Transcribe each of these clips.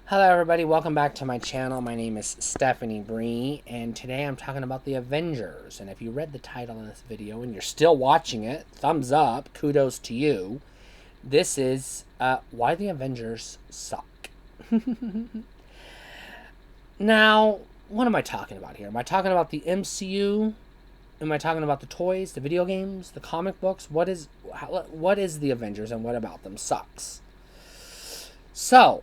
Hello everybody, welcome back to my channel. My name is Stephanie Bree, and today I'm talking about the Avengers. And if you read the title of this video and you're still watching it, thumbs up, kudos to you. This is why the Avengers suck. Now, what am I talking about here? Am I talking about the MCU? Am I talking about the toys, the video games, the comic books? What is the Avengers and what about them sucks? So,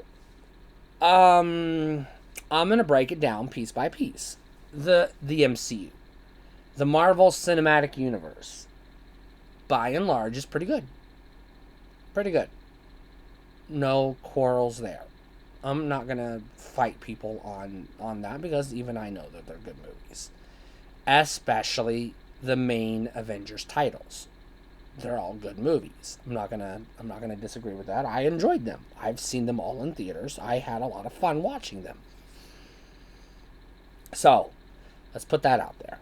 I'm gonna break it down piece by piece. The MCU, the Marvel Cinematic Universe, by and large, is pretty good. Pretty good. No quarrels there. I'm not gonna fight people on that because even I know that they're good movies, especially the main Avengers titles. They're all good movies. I'm not gonna disagree with that. I enjoyed them. I've seen them all in theaters. I had a lot of fun watching them. So, let's put that out there.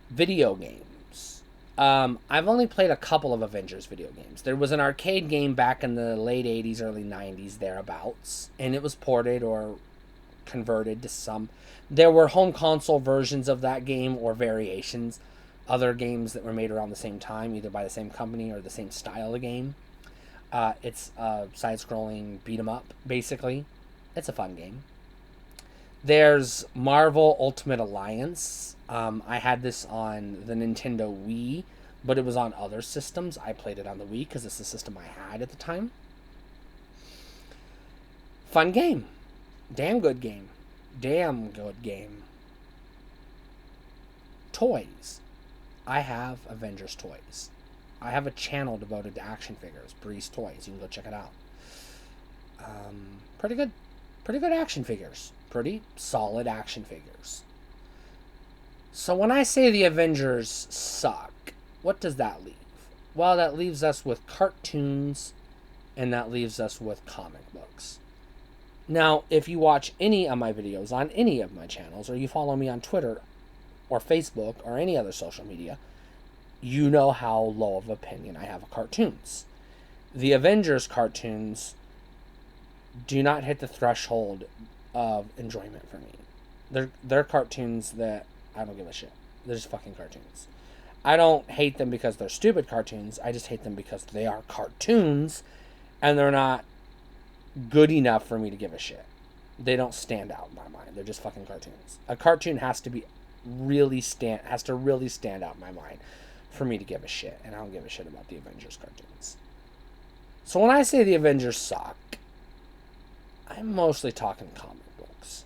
Video games. I've only played a couple of Avengers video games. There was an arcade game back in the late 80s, early 90s, thereabouts, and it was ported or converted to some. There were home console versions of that game or variations. Other games that were made around the same time, either by the same company or the same style of game. It's a side-scrolling beat-em-up, basically. It's a fun game. There's Marvel Ultimate Alliance. I had this on the Nintendo Wii, but it was on other systems. I played it on the Wii because it's the system I had at the time. Fun game. Damn good game. Damn good game. Toys. I have Avengers toys. I have a channel devoted to action figures, Bree's Toys. You can go check it out. Pretty good action figures. Pretty solid action figures. So when I say the Avengers suck, what does that leave? Well, that leaves us with cartoons, and that leaves us with comic books. Now, if you watch any of my videos on any of my channels, or you follow me on Twitter, or Facebook, or any other social media, you know how low of opinion I have of cartoons. The Avengers cartoons do not hit the threshold of enjoyment for me. They're cartoons that I don't give a shit. They're just fucking cartoons. I don't hate them because they're stupid cartoons. I just hate them because they are cartoons, and they're not good enough for me to give a shit. They don't stand out in my mind. They're just fucking cartoons. A cartoon has to really stand out in my mind for me to give a shit, and I don't give a shit about the Avengers cartoons. So when I say the Avengers suck, I'm mostly talking comic books.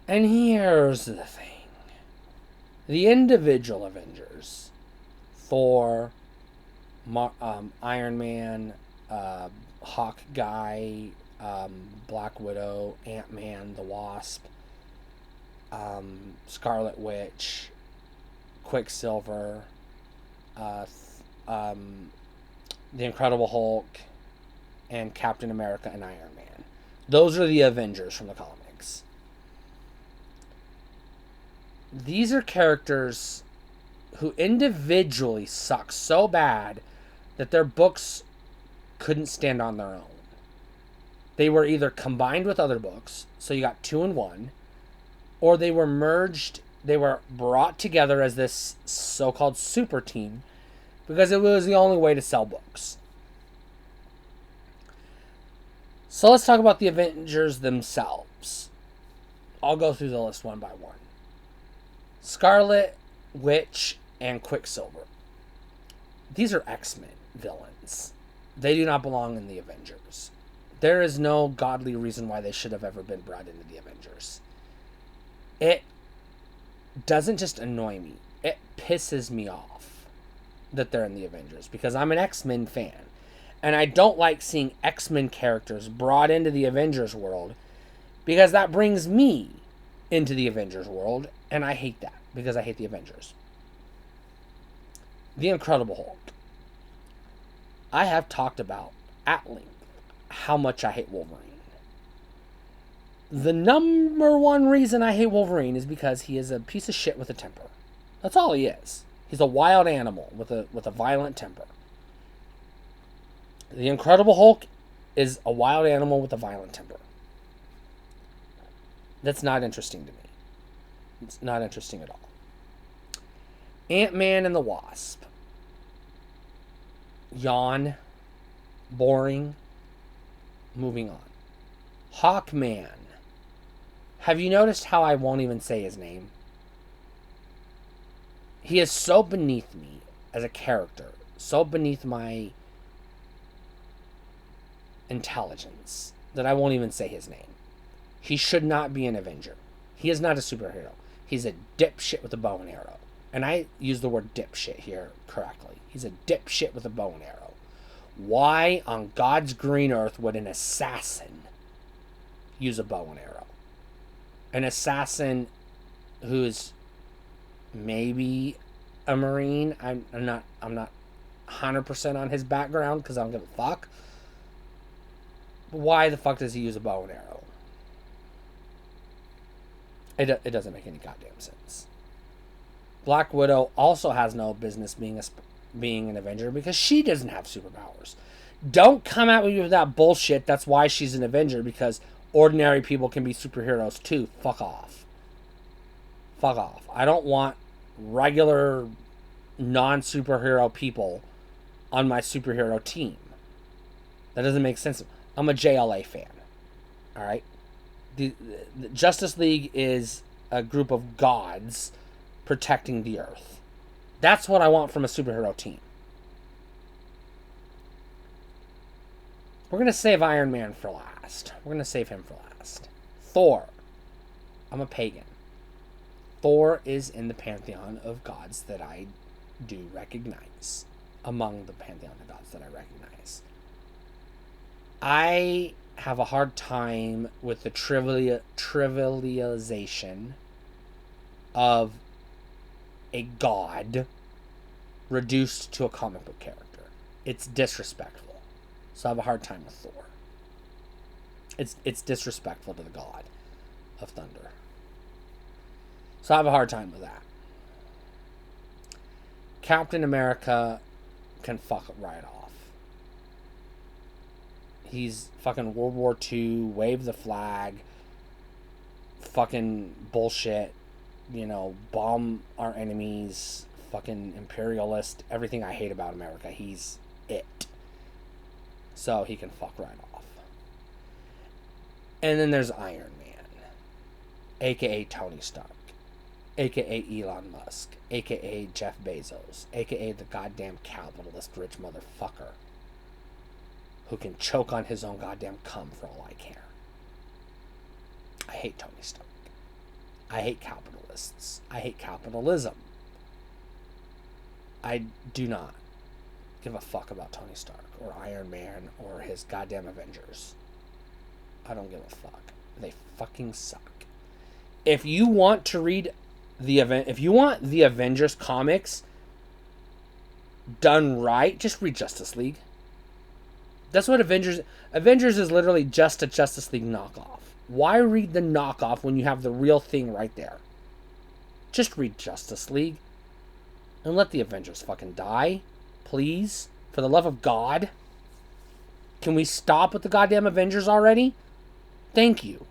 And here's the thing. The individual Avengers, Thor, Iron Man, Hawkeye, Black Widow, Ant-Man, the Wasp, Scarlet Witch, Quicksilver, the Incredible Hulk, and Captain America and Iron Man. Those are the Avengers from the comics. These are characters who individually suck so bad that their books couldn't stand on their own. They were either combined with other books, so you got 2 in 1, or they were merged, they were brought together as this so-called super team because it was the only way to sell books. So let's talk about the Avengers themselves. I'll go through the list one by one. Scarlet Witch and Quicksilver. These are X-Men villains. They do not belong in the Avengers. There is no godly reason why they should have ever been brought into the Avengers. It doesn't just annoy me. It pisses me off that they're in the Avengers because I'm an X-Men fan. And I don't like seeing X-Men characters brought into the Avengers world because that brings me into the Avengers world, and I hate that because I hate the Avengers. The Incredible Hulk. I have talked about at length how much I hate Wolverine. The number one reason I hate Wolverine is because he is a piece of shit with a temper. That's all he is. He's a wild animal with a violent temper. The Incredible Hulk is a wild animal with a violent temper. That's not interesting to me. It's not interesting at all. Ant-Man and the Wasp. Yawn. Boring. Moving on. Hawkman. Have you noticed how I won't even say his name? He is so beneath me as a character. So beneath my intelligence that I won't even say his name. He should not be an Avenger. He is not a superhero. He's a dipshit with a bow and arrow. And I use the word dipshit here correctly. He's a dipshit with a bow and arrow. Why on God's green earth would an assassin use a bow and arrow? An assassin who is maybe a Marine. I'm not 100% on his background because I don't give a fuck. Why the fuck does he use a bow and arrow? It doesn't make any goddamn sense. Black Widow also has no business being an Avenger because she doesn't have superpowers. Don't come at me with that bullshit. That's why she's an Avenger, because ordinary people can be superheroes too. Fuck off. Fuck off. I don't want regular non-superhero people on my superhero team. That doesn't make sense. I'm a JLA fan. Alright? The Justice League is a group of gods protecting the earth. That's what I want from a superhero team. We're going to save Iron Man for last. We're going to save him for last. Thor. I'm a pagan. Thor is in the pantheon of gods that I do recognize. Among the pantheon of gods that I recognize. I have a hard time with the trivialization of a god reduced to a comic book character. It's disrespectful. So I have a hard time with Thor. It's disrespectful to the god of thunder. So I have a hard time with that. Captain America can fuck right off. He's fucking World War II, wave the flag, fucking bullshit, bomb our enemies, fucking imperialist, everything I hate about America. He's it. So he can fuck right off. And then there's Iron Man, aka Tony Stark, aka Elon Musk, aka Jeff Bezos, aka the goddamn capitalist rich motherfucker who can choke on his own goddamn cum for all I care. I hate Tony Stark. I hate capitalists. I hate capitalism. I do not give a fuck about Tony Stark or Iron Man or his goddamn Avengers. I don't give a fuck. They fucking suck. If you want to read if you want the Avengers comics done right, just read Justice League. That's what Avengers is literally just a Justice League knockoff. Why read the knockoff when you have the real thing right there? Just read Justice League and let the Avengers fucking die, please, for the love of God. Can we stop with the goddamn Avengers already? Thank you.